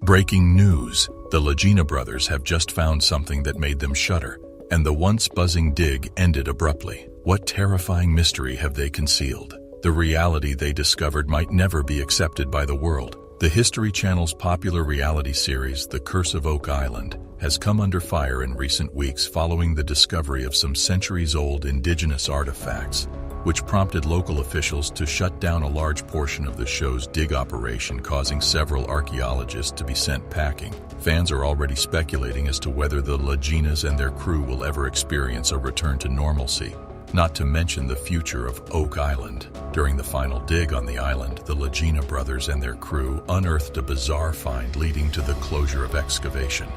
Breaking news! The Lagena brothers have just found something that made them shudder, and the once buzzing dig ended abruptly. What terrifying mystery have they concealed? The reality they discovered might never be accepted by the world. The History Channel's popular reality series, The Curse of Oak Island, has come under fire in recent weeks following the discovery of some centuries-old indigenous artifacts, which prompted local officials to shut down a large portion of the show's dig operation, causing several archaeologists to be sent packing. Fans are already speculating as to whether the Laginas and their crew will ever experience a return to normalcy, not to mention the future of Oak Island. During the final dig on the island, the Lagena brothers and their crew unearthed a bizarre find leading to the closure of Excavation.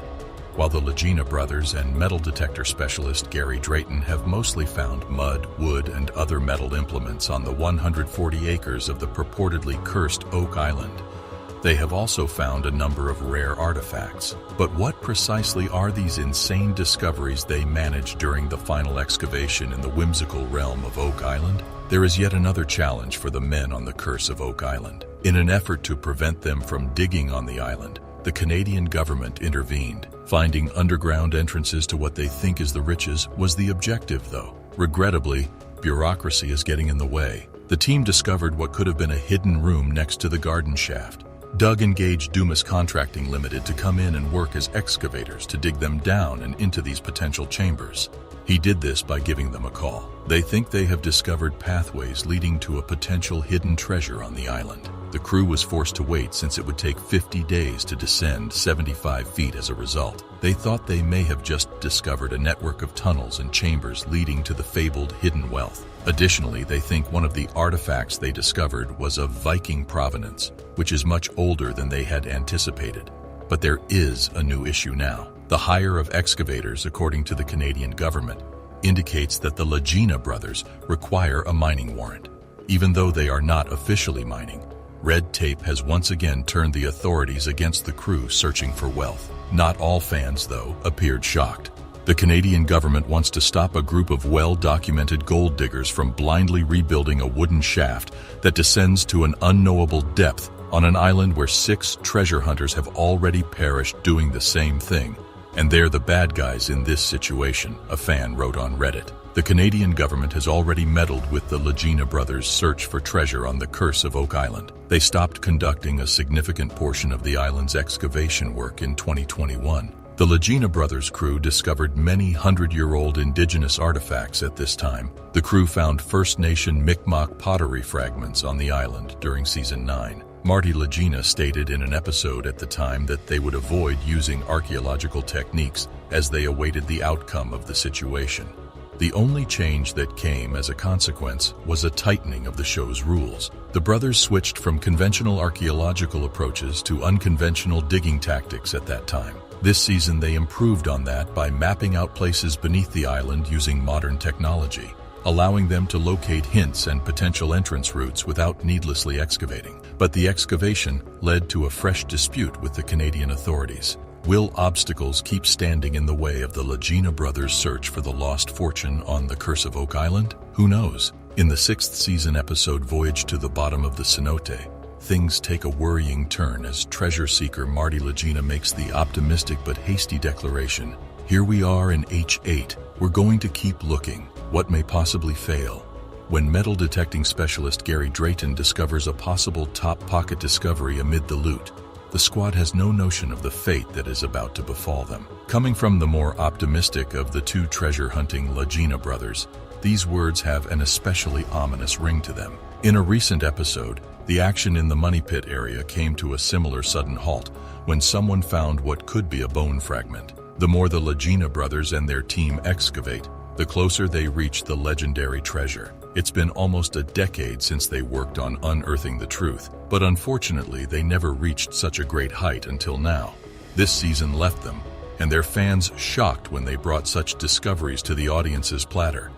While the Lagena brothers and metal detector specialist Gary Drayton have mostly found mud, wood, and other metal implements on the 140 acres of the purportedly cursed Oak Island, they have also found a number of rare artifacts. But what precisely are these insane discoveries they managed during the final excavation in the whimsical realm of Oak Island? There is yet another challenge for the men on the Curse of Oak Island. In an effort to prevent them from digging on the island, the Canadian government intervened. Finding underground entrances to what they think is the riches was the objective, though. Regrettably, bureaucracy is getting in the way. The team discovered what could have been a hidden room next to the garden shaft. Doug engaged Dumas Contracting Limited to come in and work as excavators to dig them down and into these potential chambers. He did this by giving them a call. They think they have discovered pathways leading to a potential hidden treasure on the island. The crew was forced to wait since it would take 50 days to descend 75 feet as a result. They thought they may have just discovered a network of tunnels and chambers leading to the fabled hidden wealth. Additionally, they think one of the artifacts they discovered was of Viking provenance, which is much older than they had anticipated. But there is a new issue now. The hire of excavators, according to the Canadian government, indicates that the Lagena brothers require a mining warrant. Even though they are not officially mining, red tape has once again turned the authorities against the crew searching for wealth. Not all fans, though, appeared shocked. The Canadian government wants to stop a group of well-documented gold diggers from blindly rebuilding a wooden shaft that descends to an unknowable depth on an island where 6 treasure hunters have already perished doing the same thing. And they're the bad guys in this situation, a fan wrote on Reddit. The Canadian government has already meddled with the Lagena brothers' search for treasure on the Curse of Oak Island. They stopped conducting a significant portion of the island's excavation work in 2021. The Lagena brothers' crew discovered many hundred-year-old indigenous artifacts at this time. The crew found First Nation Mi'kmaq pottery fragments on the island during Season 9. Marty Lagena stated in an episode at the time that they would avoid using archaeological techniques as they awaited the outcome of the situation. The only change that came as a consequence was a tightening of the show's rules. The brothers switched from conventional archaeological approaches to unconventional digging tactics at that time. This season they improved on that by mapping out places beneath the island using modern technology, allowing them to locate hints and potential entrance routes without needlessly excavating. But the excavation led to a fresh dispute with the Canadian authorities. Will obstacles keep standing in the way of the Lagena brothers' search for the lost fortune on the Curse of Oak Island? Who knows? In the 6th season episode Voyage to the Bottom of the Cenote, things take a worrying turn as treasure seeker Marty Lagena makes the optimistic but hasty declaration, "Here we are in H8. We're going to keep looking. What may possibly fail?" When metal detecting specialist Gary Drayton discovers a possible top pocket discovery amid the loot, the squad has no notion of the fate that is about to befall them. Coming from the more optimistic of the 2 treasure-hunting Lagena brothers, these words have an especially ominous ring to them. In a recent episode, the action in the Money Pit area came to a similar sudden halt when someone found what could be a bone fragment. The more the Lagena brothers and their team excavate, the closer they reach the legendary treasure. It's been almost a decade since they worked on unearthing the truth, but unfortunately they never reached such a great height until now. This season left them, and their fans shocked when they brought such discoveries to the audience's platter.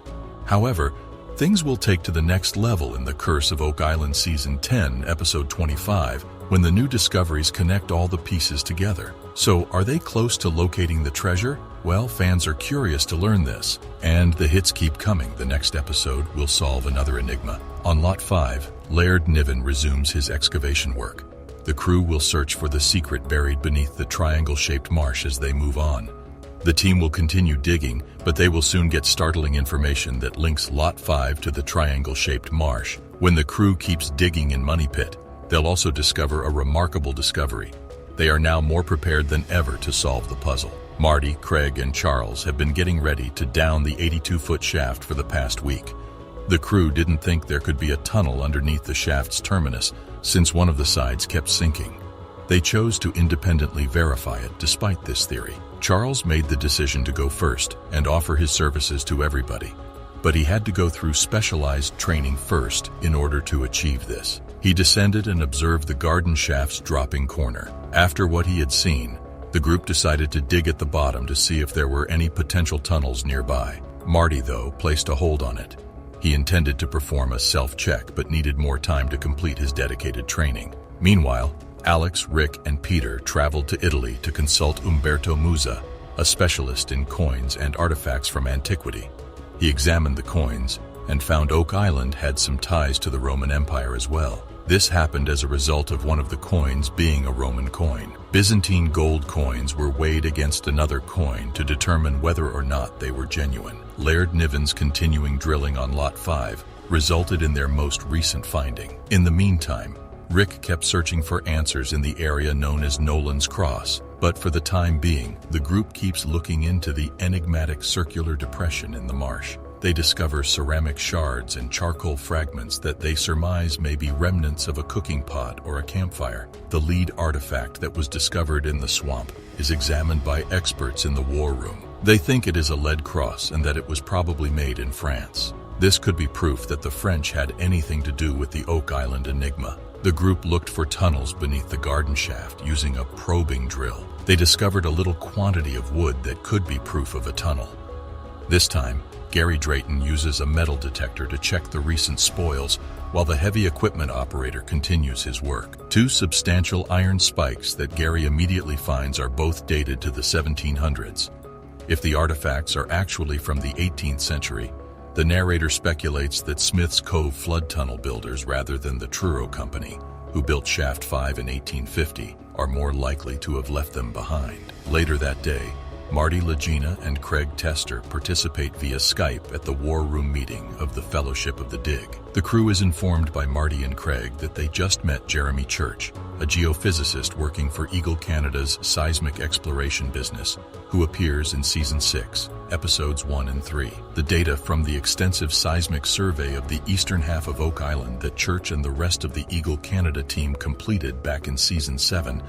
However, things will take to the next level in The Curse of Oak Island Season 10, Episode 25, when the new discoveries connect all the pieces together. So, are they close to locating the treasure? Well, fans are curious to learn this. And the hits keep coming. The next episode will solve another enigma. On Lot 5, Laird Niven resumes his excavation work. The crew will search for the secret buried beneath the triangle-shaped marsh as they move on. The team will continue digging, but they will soon get startling information that links Lot 5 to the triangle-shaped marsh. When the crew keeps digging in Money Pit, they'll also discover a remarkable discovery. They are now more prepared than ever to solve the puzzle. Marty, Craig, and Charles have been getting ready to down the 82-foot shaft for the past week. The crew didn't think there could be a tunnel underneath the shaft's terminus, since one of the sides kept sinking. They chose to independently verify it despite this theory. Charles made the decision to go first and offer his services to everybody, but he had to go through specialized training first in order to achieve this. He descended and observed the garden shaft's dropping corner. After what he had seen, the group decided to dig at the bottom to see if there were any potential tunnels nearby. Marty, though, placed a hold on it. He intended to perform a self-check but needed more time to complete his dedicated training. Meanwhile, Alex, Rick, and Peter traveled to Italy to consult Umberto Musa, a specialist in coins and artifacts from antiquity. He examined the coins and found Oak Island had some ties to the Roman Empire as well. This happened as a result of one of the coins being a Roman coin. Byzantine gold coins were weighed against another coin to determine whether or not they were genuine. Laird Niven's continuing drilling on Lot 5 resulted in their most recent finding. In the meantime, Rick kept searching for answers in the area known as Nolan's Cross, but for the time being, the group keeps looking into the enigmatic circular depression in the marsh. They discover ceramic shards and charcoal fragments that they surmise may be remnants of a cooking pot or a campfire. The lead artifact that was discovered in the swamp is examined by experts in the war room. They think it is a lead cross and that it was probably made in France. This could be proof that the French had anything to do with the Oak Island enigma. The group looked for tunnels beneath the garden shaft using a probing drill. They discovered a little quantity of wood that could be proof of a tunnel. This time, Gary Drayton uses a metal detector to check the recent spoils while the heavy equipment operator continues his work. Two substantial iron spikes that Gary immediately finds are both dated to the 1700s. If the artifacts are actually from the 18th century, the narrator speculates that Smith's Cove flood tunnel builders rather than the Truro Company, who built Shaft 5 in 1850, are more likely to have left them behind. Later that day, Marty Lagina and Craig Tester participate via Skype at the War Room meeting of the Fellowship of the Dig. The crew is informed by Marty and Craig that they just met Jeremy Church, a geophysicist working for Eagle Canada's seismic exploration business, who appears in Season 6, Episodes 1 and 3. The data from the extensive seismic survey of the eastern half of Oak Island that Church and the rest of the Eagle Canada team completed back in Season 7,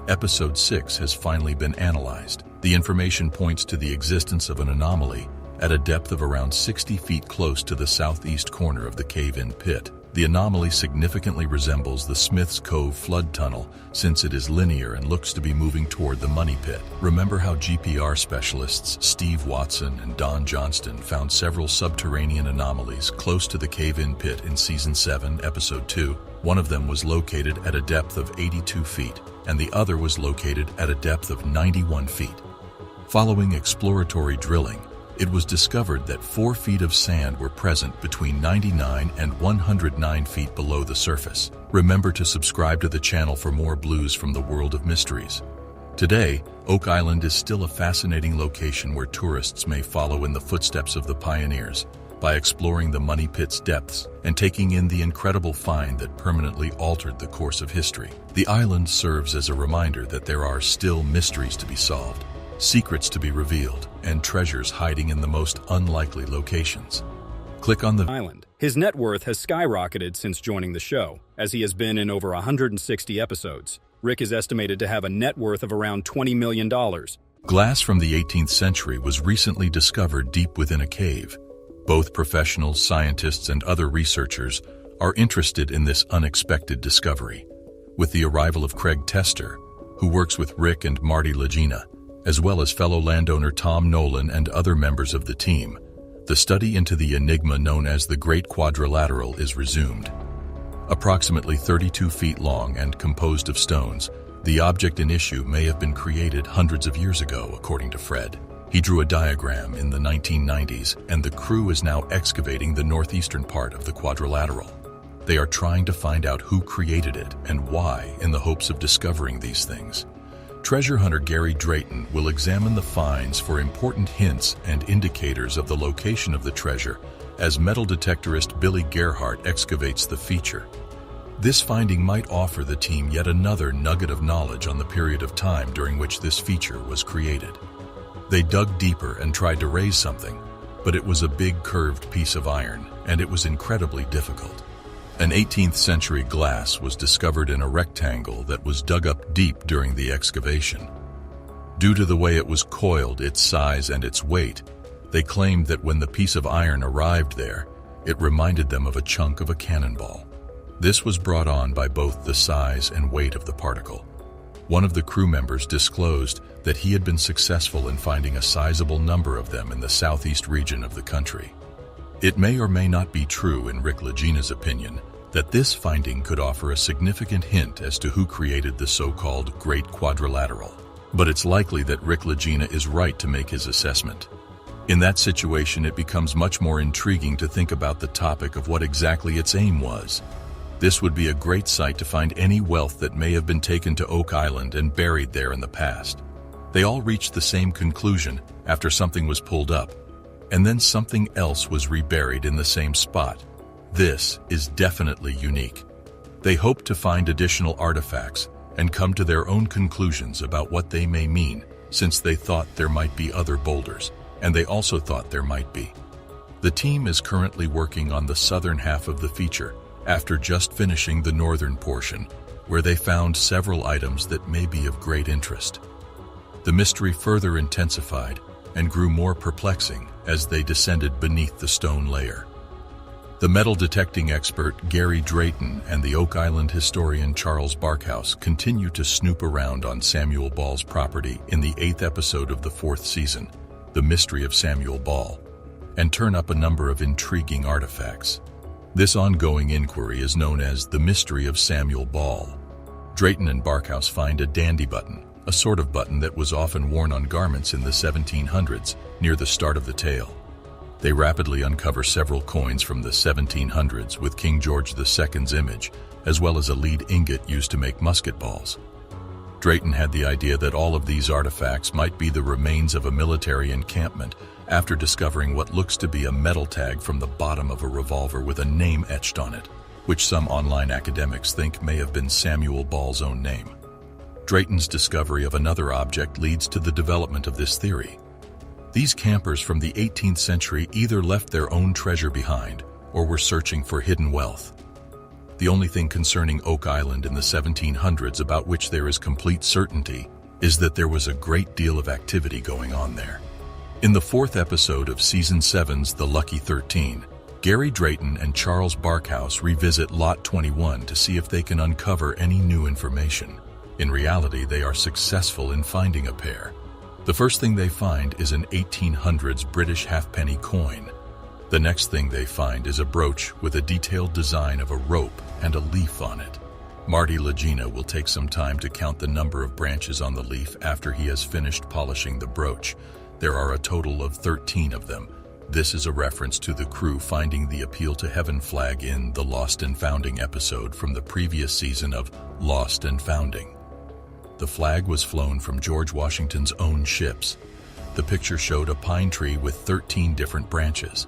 Episode 6 has finally been analyzed. The information points to the existence of an anomaly at a depth of around 60 feet close to the southeast corner of the cave-in pit. The anomaly significantly resembles the Smith's Cove flood tunnel since it is linear and looks to be moving toward the Money Pit. Remember how GPR specialists Steve Watson and Don Johnston found several subterranean anomalies close to the cave-in pit in Season 7, Episode 2? One of them was located at a depth of 82 feet, and the other was located at a depth of 91 feet. Following exploratory drilling, it was discovered that 4 feet of sand were present between 99 and 109 feet below the surface. Remember to subscribe to the channel for more blues from the world of mysteries. Today, Oak Island is still a fascinating location where tourists may follow in the footsteps of the pioneers by exploring the Money Pit's depths and taking in the incredible find that permanently altered the course of history. The island serves as a reminder that there are still mysteries to be solved, secrets to be revealed, and treasures hiding in the most unlikely locations. Click on the island. His net worth has skyrocketed since joining the show, as he has been in over 160 episodes. Rick is estimated to have a net worth of around $20 million. Glass from the 18th century was recently discovered deep within a cave. Both professionals, scientists, and other researchers are interested in this unexpected discovery. With the arrival of Craig Tester, who works with Rick and Marty Lagina, as well as fellow landowner Tom Nolan and other members of the team, the study into the enigma known as the Great Quadrilateral is resumed. Approximately 32 feet long and composed of stones, the object in issue may have been created hundreds of years ago, according to Fred. He drew a diagram in the 1990s, and the crew is now excavating the northeastern part of the quadrilateral. They are trying to find out who created it and why in the hopes of discovering these things. Treasure hunter Gary Drayton will examine the finds for important hints and indicators of the location of the treasure as metal detectorist Billy Gerhardt excavates the feature. This finding might offer the team yet another nugget of knowledge on the period of time during which this feature was created. They dug deeper and tried to raise something, but it was a big curved piece of iron, and it was incredibly difficult. An 18th century glass was discovered in a rectangle that was dug up deep during the excavation. Due to the way it was coiled, its size and its weight, they claimed that when the piece of iron arrived there, it reminded them of a chunk of a cannonball. This was brought on by both the size and weight of the particle. One of the crew members disclosed that he had been successful in finding a sizable number of them in the southeast region of the country. It may or may not be true, in Rick Lagina's opinion, that this finding could offer a significant hint as to who created the so-called Great Quadrilateral. But it's likely that Rick Lagina is right to make his assessment. In that situation, it becomes much more intriguing to think about the topic of what exactly its aim was. This would be a great site to find any wealth that may have been taken to Oak Island and buried there in the past. They all reached the same conclusion after something was pulled up, and then something else was reburied in the same spot. This is definitely unique. They hope to find additional artifacts and come to their own conclusions about what they may mean, since they thought there might be other boulders, and they also thought there might be. The team is currently working on the southern half of the feature, after just finishing the northern portion, where they found several items that may be of great interest. The mystery further intensified and grew more perplexing as they descended beneath the stone layer. The metal detecting expert Gary Drayton and the Oak Island historian Charles Barkhouse continue to snoop around on Samuel Ball's property in the 8th episode of the 4th season, The Mystery of Samuel Ball, and turn up a number of intriguing artifacts. This ongoing inquiry is known as the Mystery of Samuel Ball. Drayton and Barkhouse find a dandy button, a sort of button that was often worn on garments in the 1700s, near the start of the tale. They rapidly uncover several coins from the 1700s with King George II's image, as well as a lead ingot used to make musket balls. Drayton had the idea that all of these artifacts might be the remains of a military encampment after discovering what looks to be a metal tag from the bottom of a revolver with a name etched on it, which some online academics think may have been Samuel Ball's own name. Drayton's discovery of another object leads to the development of this theory. These campers from the 18th century either left their own treasure behind or were searching for hidden wealth. The only thing concerning Oak Island in the 1700s about which there is complete certainty is that there was a great deal of activity going on there. In the 4th episode of Season 7's The Lucky 13, Gary Drayton and Charles Barkhouse revisit Lot 21 to see if they can uncover any new information. In reality, they are successful in finding a pair. The first thing they find is an 1800s British halfpenny coin. The next thing they find is a brooch with a detailed design of a rope and a leaf on it. Marty Lagena will take some time to count the number of branches on the leaf after he has finished polishing the brooch. There are a total of 13 of them. This is a reference to the crew finding the Appeal to Heaven flag in the Lost and Founding episode from the previous season of Lost and Founding. The flag was flown from George Washington's own ships. The picture showed a pine tree with 13 different branches.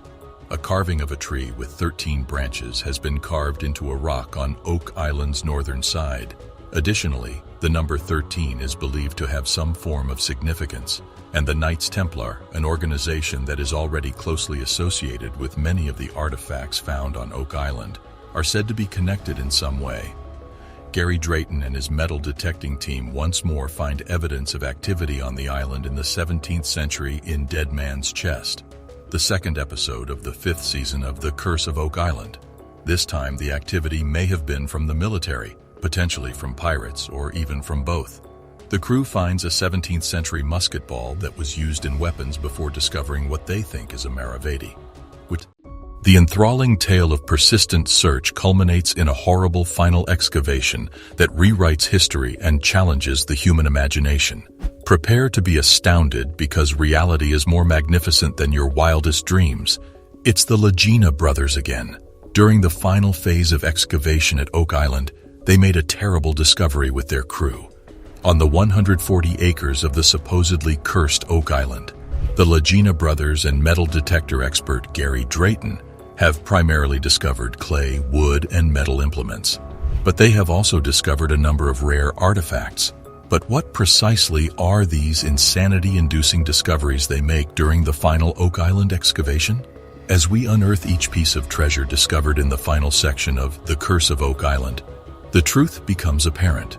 A carving of a tree with 13 branches has been carved into a rock on Oak Island's northern side. Additionally, the number 13 is believed to have some form of significance, and the Knights Templar, an organization that is already closely associated with many of the artifacts found on Oak Island, are said to be connected in some way. Gary Drayton and his metal detecting team once more find evidence of activity on the island in the 17th century in Dead Man's Chest, the 2nd episode of the 5th season of The Curse of Oak Island. This time, the activity may have been from the military, potentially from pirates, or even from both. The crew finds a 17th century musket ball that was used in weapons before discovering what they think is a Maravedi. The enthralling tale of persistent search culminates in a horrible final excavation that rewrites history and challenges the human imagination. Prepare to be astounded because reality is more magnificent than your wildest dreams. It's the Lagena brothers again. During the final phase of excavation at Oak Island, they made a terrible discovery with their crew. On the 140 acres of the supposedly cursed Oak Island, the Lagina brothers and metal detector expert Gary Drayton have primarily discovered clay, wood, and metal implements. But they have also discovered a number of rare artifacts. But what precisely are these insanity-inducing discoveries they make during the final Oak Island excavation? As we unearth each piece of treasure discovered in the final section of The Curse of Oak Island, the truth becomes apparent.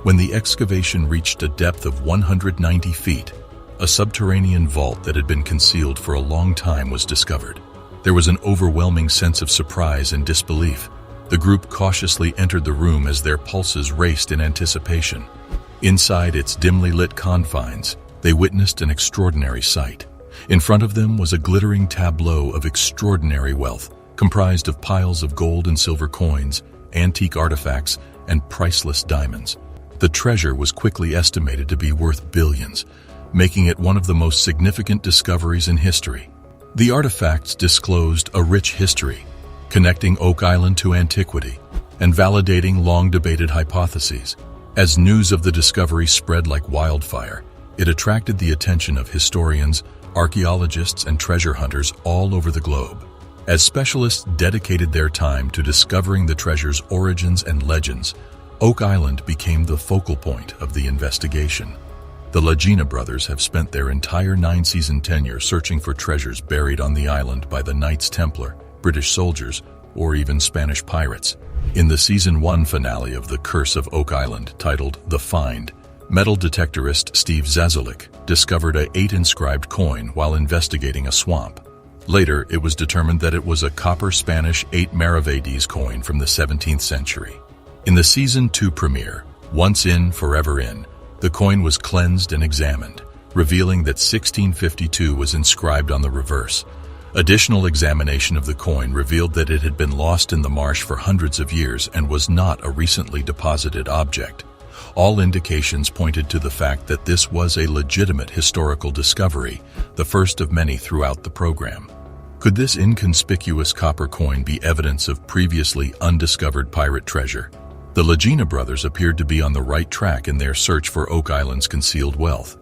When the excavation reached a depth of 190 feet, a subterranean vault that had been concealed for a long time was discovered. There was an overwhelming sense of surprise and disbelief. The group cautiously entered the room as their pulses raced in anticipation. Inside its dimly lit confines, they witnessed an extraordinary sight. In front of them was a glittering tableau of extraordinary wealth, comprised of piles of gold and silver coins, antique artifacts, and priceless diamonds. The treasure was quickly estimated to be worth billions, making it one of the most significant discoveries in history. The artifacts disclosed a rich history, connecting Oak Island to antiquity and validating long-debated hypotheses. As news of the discovery spread like wildfire, it attracted the attention of historians, archaeologists, and treasure hunters all over the globe. As specialists dedicated their time to discovering the treasure's origins and legends, Oak Island became the focal point of the investigation. The Lagina brothers have spent their entire 9-season tenure searching for treasures buried on the island by the Knights Templar, British soldiers, or even Spanish pirates. In the Season 1 finale of The Curse of Oak Island, titled The Find, metal detectorist Steve Zazulik discovered a 8-inscribed coin while investigating a swamp. Later, it was determined that it was a copper Spanish 8 maravedis coin from the 17th century. In the Season 2 premiere, Once In, Forever In, the coin was cleansed and examined, revealing that 1652 was inscribed on the reverse. Additional examination of the coin revealed that it had been lost in the marsh for hundreds of years and was not a recently deposited object. All indications pointed to the fact that this was a legitimate historical discovery, the first of many throughout the program. Could this inconspicuous copper coin be evidence of previously undiscovered pirate treasure? The Lagina brothers appeared to be on the right track in their search for Oak Island's concealed wealth.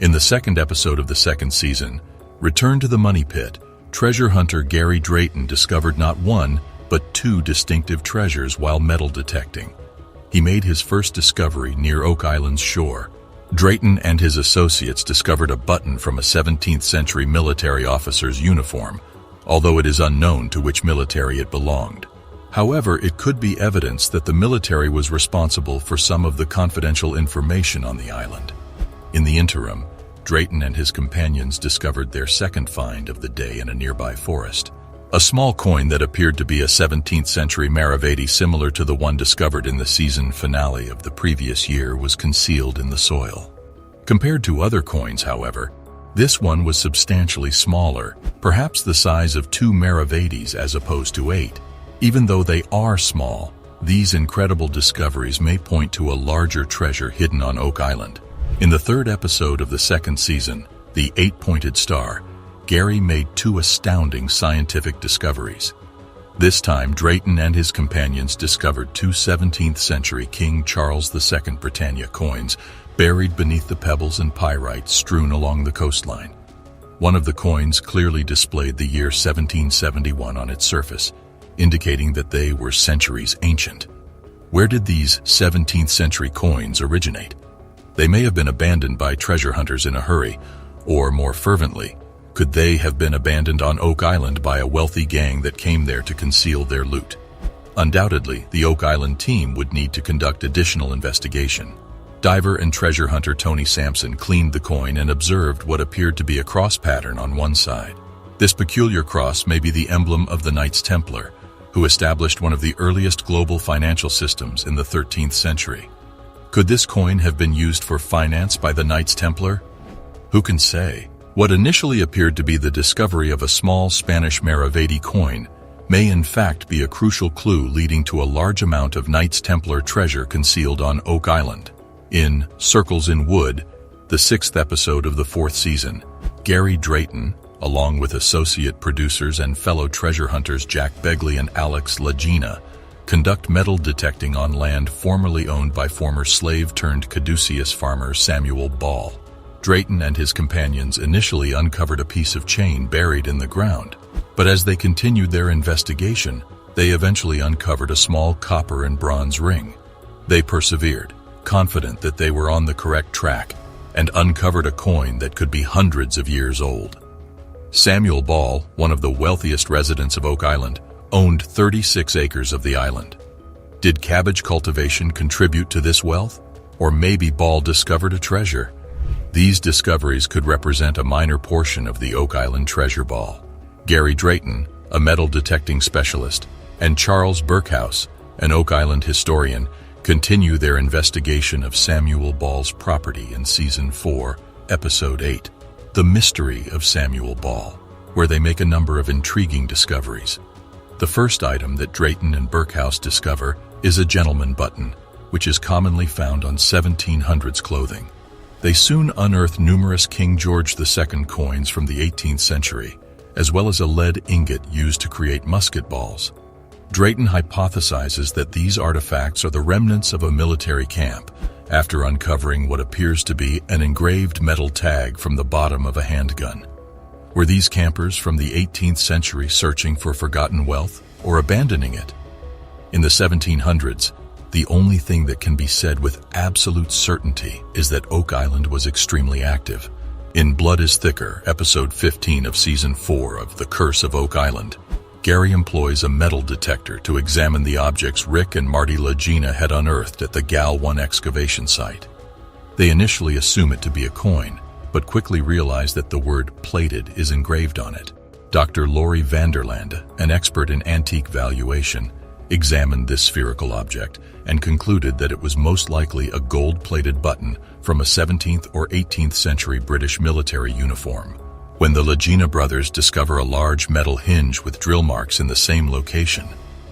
In the second episode of the second season, Return to the Money Pit, treasure hunter Gary Drayton discovered not one, but 2 distinctive treasures while metal detecting. He made his first discovery near Oak Island's shore. Drayton and his associates discovered a button from a 17th century military officer's uniform, although it is unknown to which military it belonged. However, it could be evidence that the military was responsible for some of the confidential information on the island. In the interim, Drayton and his companions discovered their second find of the day in a nearby forest. A small coin that appeared to be a 17th century maravedi similar to the one discovered in the season finale of the previous year was concealed in the soil. Compared to other coins, however, this one was substantially smaller, perhaps the size of 2 maravedis as opposed to 8. Even though they are small, these incredible discoveries may point to a larger treasure hidden on Oak Island. In the third episode of the second season, The 8-Pointed Star, Gary made 2 astounding scientific discoveries. This time, Drayton and his companions discovered 2 17th century King Charles II Britannia coins buried beneath the pebbles and pyrite strewn along the coastline. One of the coins clearly displayed the year 1771 on its surface, indicating that they were centuries ancient. Where did these 17th century coins originate? They may have been abandoned by treasure hunters in a hurry, or more fervently, could they have been abandoned on Oak Island by a wealthy gang that came there to conceal their loot? Undoubtedly, the Oak Island team would need to conduct additional investigation. Diver and treasure hunter Tony Sampson cleaned the coin and observed what appeared to be a cross pattern on one side. This peculiar cross may be the emblem of the Knights Templar, who established one of the earliest global financial systems in the 13th century. Could this coin have been used for finance by the Knights Templar? Who can say? What initially appeared to be the discovery of a small Spanish maravedi coin may in fact be a crucial clue leading to a large amount of Knights Templar treasure concealed on Oak Island. In Circles in Wood, the 6th episode of the 4th season, Gary Drayton, along with associate producers and fellow treasure hunters Jack Begley and Alex Lagina, conduct metal detecting on land formerly owned by former slave-turned-caduceus farmer Samuel Ball. Drayton and his companions initially uncovered a piece of chain buried in the ground, but as they continued their investigation, they eventually uncovered a small copper and bronze ring. They persevered, confident that they were on the correct track, and uncovered a coin that could be hundreds of years old. Samuel Ball, one of the wealthiest residents of Oak Island, owned 36 acres of the island. Did cabbage cultivation contribute to this wealth? Or maybe Ball discovered a treasure? These discoveries could represent a minor portion of the Oak Island treasure ball. Gary Drayton, a metal detecting specialist, and Charles Burkhouse, an Oak Island historian, continue their investigation of Samuel Ball's property in Season 4, Episode 8, The Mystery of Samuel Ball, where they make a number of intriguing discoveries. The first item that Drayton and Burkhouse discover is a gentleman button, which is commonly found on 1700s clothing. They soon unearth numerous King George II coins from the 18th century, as well as a lead ingot used to create musket balls. Drayton hypothesizes that these artifacts are the remnants of a military camp, after uncovering what appears to be an engraved metal tag from the bottom of a handgun. Were these campers from the 18th century searching for forgotten wealth or abandoning it? In the 1700s, the only thing that can be said with absolute certainty is that Oak Island was extremely active. In Blood is Thicker, Episode 15 of Season 4 of The Curse of Oak Island, Gary employs a metal detector to examine the objects Rick and Marty Lagina had unearthed at the Gal 1 excavation site. They initially assume it to be a coin, but quickly realize that the word plated is engraved on it. Dr. Laurie Vanderlande, an expert in antique valuation, examined this spherical object and concluded that it was most likely a gold-plated button from a 17th or 18th century British military uniform. When the Lagina brothers discover a large metal hinge with drill marks in the same location,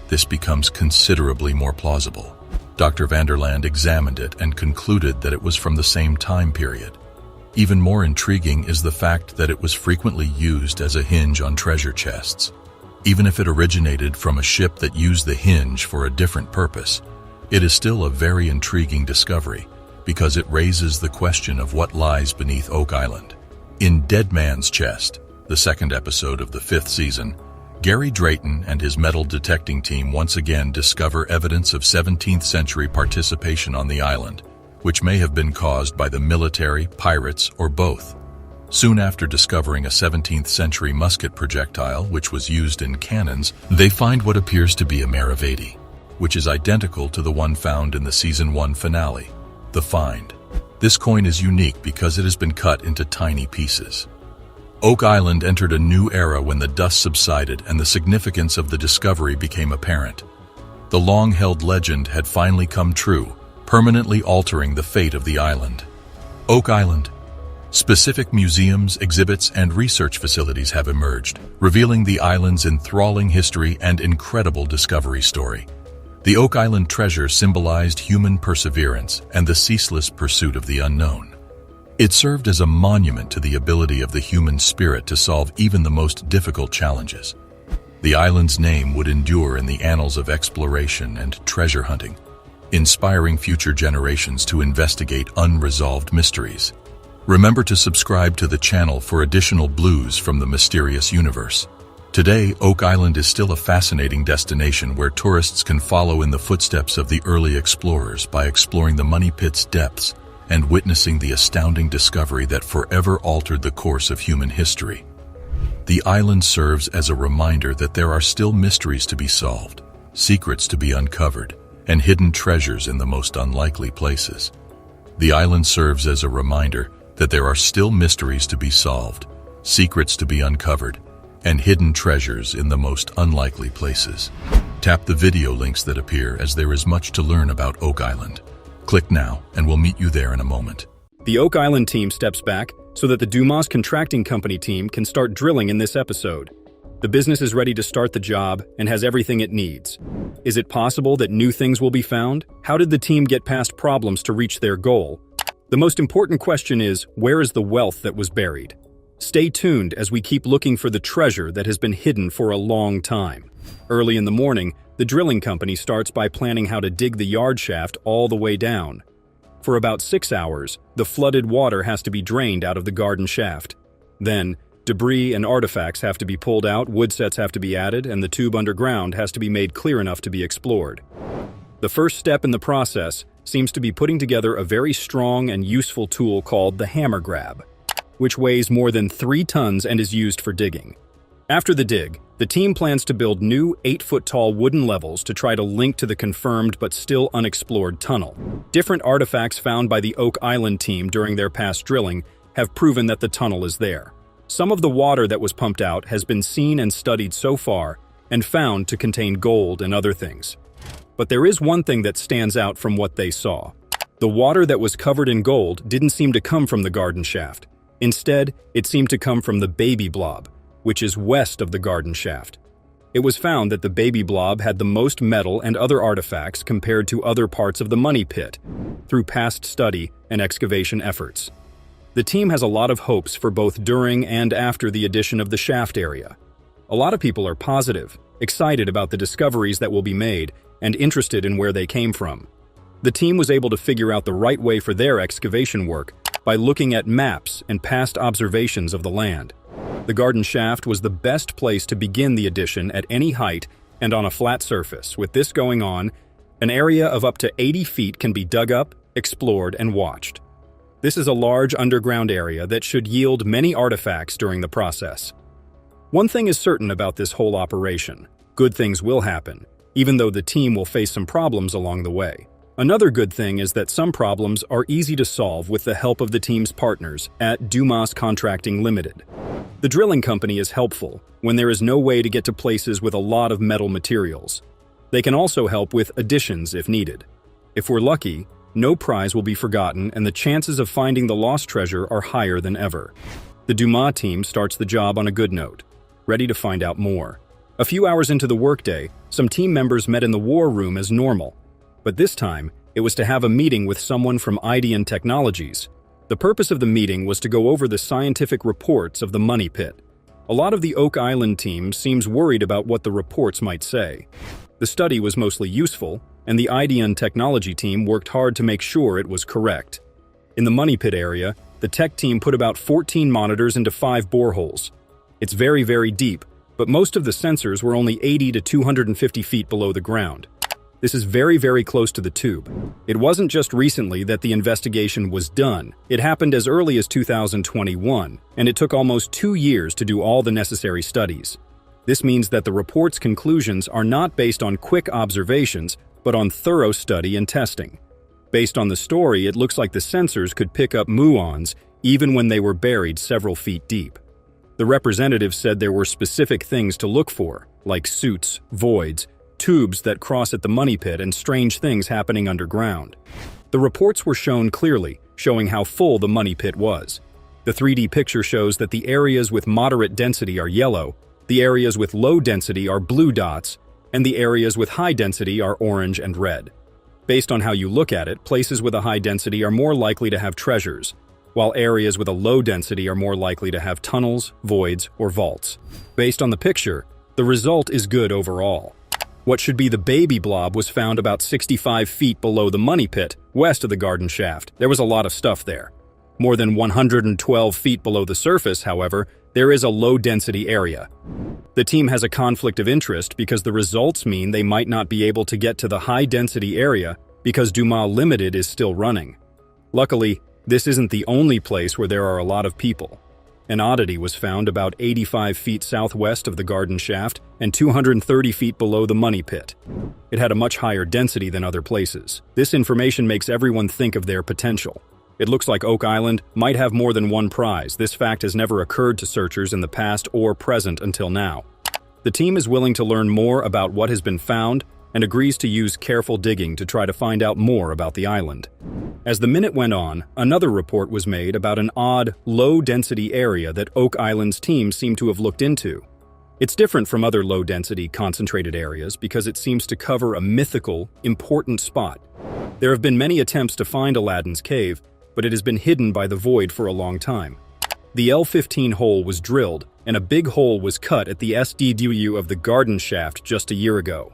this becomes considerably more plausible. Dr. Vanderlande examined it and concluded that it was from the same time period. Even more intriguing is the fact that it was frequently used as a hinge on treasure chests. Even if it originated from a ship that used the hinge for a different purpose, it is still a very intriguing discovery because it raises the question of what lies beneath Oak Island. In Dead Man's Chest, the second episode of the 5th season, Gary Drayton and his metal detecting team once again discover evidence of 17th century participation on the island, which may have been caused by the military, pirates, or both. Soon after discovering a 17th century musket projectile which was used in cannons, they find what appears to be a Maravedi, which is identical to the one found in the Season 1 finale, The Find. This coin is unique because it has been cut into tiny pieces. Oak Island entered a new era when the dust subsided and the significance of the discovery became apparent. The long-held legend had finally come true, permanently altering the fate of the island. Oak Island. Specific museums, exhibits, and research facilities have emerged, revealing the island's enthralling history and incredible discovery story. The Oak Island treasure symbolized human perseverance and the ceaseless pursuit of the unknown. It served as a monument to the ability of the human spirit to solve even the most difficult challenges. The island's name would endure in the annals of exploration and treasure hunting, inspiring future generations to investigate unresolved mysteries. Remember to subscribe to the channel for additional blues from the mysterious universe. Today, Oak Island is still a fascinating destination where tourists can follow in the footsteps of the early explorers by exploring the Money Pit's depths and witnessing the astounding discovery that forever altered the course of human history. The island serves as a reminder that there are still mysteries to be solved, secrets to be uncovered, and hidden treasures in the most unlikely places. The island serves as a reminder that there are still mysteries to be solved, secrets to be uncovered, and hidden treasures in the most unlikely places. Tap the video links that appear as there is much to learn about Oak Island. Click now and we'll meet you there in a moment. The Oak Island team steps back so that the Dumas Contracting Company team can start drilling in this episode. The business is ready to start the job and has everything it needs. Is it possible that new things will be found? How did the team get past problems to reach their goal? The most important question is, where is the wealth that was buried? Stay tuned as we keep looking for the treasure that has been hidden for a long time. Early in the morning, the drilling company starts by planning how to dig the yard shaft all the way down. For about 6 hours, the flooded water has to be drained out of the garden shaft. Then, debris and artifacts have to be pulled out, wood sets have to be added, and the tube underground has to be made clear enough to be explored. The first step in the process seems to be putting together a very strong and useful tool called the hammer grab, which weighs more than 3 tons and is used for digging. After the dig, the team plans to build new 8-foot-tall wooden levels to try to link to the confirmed but still unexplored tunnel. Different artifacts found by the Oak Island team during their past drilling have proven that the tunnel is there. Some of the water that was pumped out has been seen and studied so far and found to contain gold and other things. But there is one thing that stands out from what they saw. The water that was covered in gold didn't seem to come from the garden shaft. Instead, it seemed to come from the baby blob, which is west of the garden shaft. It was found that the baby blob had the most metal and other artifacts compared to other parts of the money pit, through past study and excavation efforts. The team has a lot of hopes for both during and after the addition of the shaft area. A lot of people are positive, excited about the discoveries that will be made, and interested in where they came from. The team was able to figure out the right way for their excavation work by looking at maps and past observations of the land. The garden shaft was the best place to begin the addition at any height and on a flat surface. With this going on, an area of up to 80 feet can be dug up, explored, and watched. This is a large underground area that should yield many artifacts during the process. One thing is certain about this whole operation: good things will happen, even though the team will face some problems along the way. Another good thing is that some problems are easy to solve with the help of the team's partners at Dumas Contracting Limited. The drilling company is helpful when there is no way to get to places with a lot of metal materials. They can also help with additions if needed. If we're lucky, no prize will be forgotten and the chances of finding the lost treasure are higher than ever. The Dumas team starts the job on a good note, ready to find out more. A few hours into the workday, some team members met in the war room as normal. But this time, it was to have a meeting with someone from Ideon Technologies. The purpose of the meeting was to go over the scientific reports of the money pit. A lot of the Oak Island team seems worried about what the reports might say. The study was mostly useful, and the Ideon Technology team worked hard to make sure it was correct. In the money pit area, the tech team put about 14 monitors into 5 boreholes. It's very, very deep, but most of the sensors were only 80 to 250 feet below the ground. This is very, very close to the tube. It wasn't just recently that the investigation was done. It happened as early as 2021, and it took almost 2 years to do all the necessary studies. This means that the report's conclusions are not based on quick observations, but on thorough study and testing. Based on the story, it looks like the sensors could pick up muons even when they were buried several feet deep. The representative said there were specific things to look for, like suits, voids, tubes that cross at the money pit, and strange things happening underground. The reports were shown clearly, showing how full the money pit was. The 3D picture shows that the areas with moderate density are yellow, the areas with low density are blue dots, and the areas with high density are orange and red. Based on how you look at it, places with a high density are more likely to have treasures, while areas with a low density are more likely to have tunnels, voids, or vaults. Based on the picture, the result is good overall. What should be the baby blob was found about 65 feet below the money pit, west of the garden shaft. There was a lot of stuff there. More than 112 feet below the surface, however, there is a low-density area. The team has a conflict of interest because the results mean they might not be able to get to the high-density area because Dumas Limited is still running. Luckily, this isn't the only place where there are a lot of people. An oddity was found about 85 feet southwest of the garden shaft and 230 feet below the money pit. It had a much higher density than other places. This information makes everyone think of their potential. It looks like Oak Island might have more than one prize. This fact has never occurred to searchers in the past or present until now. The team is willing to learn more about what has been found and agrees to use careful digging to try to find out more about the island. As the minute went on, another report was made about an odd, low-density area that Oak Island's team seemed to have looked into. It's different from other low-density, concentrated areas because it seems to cover a mythical, important spot. There have been many attempts to find Aladdin's cave, but it has been hidden by the void for a long time. The L15 hole was drilled, and a big hole was cut at the SDW of the garden shaft just a year ago.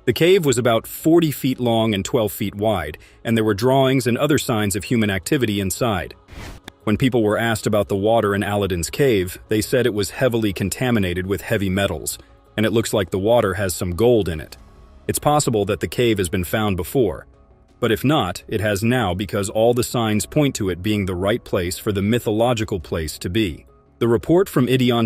The cave was about 40 feet long and 12 feet wide, and there were drawings and other signs of human activity inside. When people were asked about the water in Aladdin's cave, they said it was heavily contaminated with heavy metals, and it looks like the water has some gold in it. It's possible that the cave has been found before, but if not, it has now because all the signs point to it being the right place for the mythological place to be. The report from Idion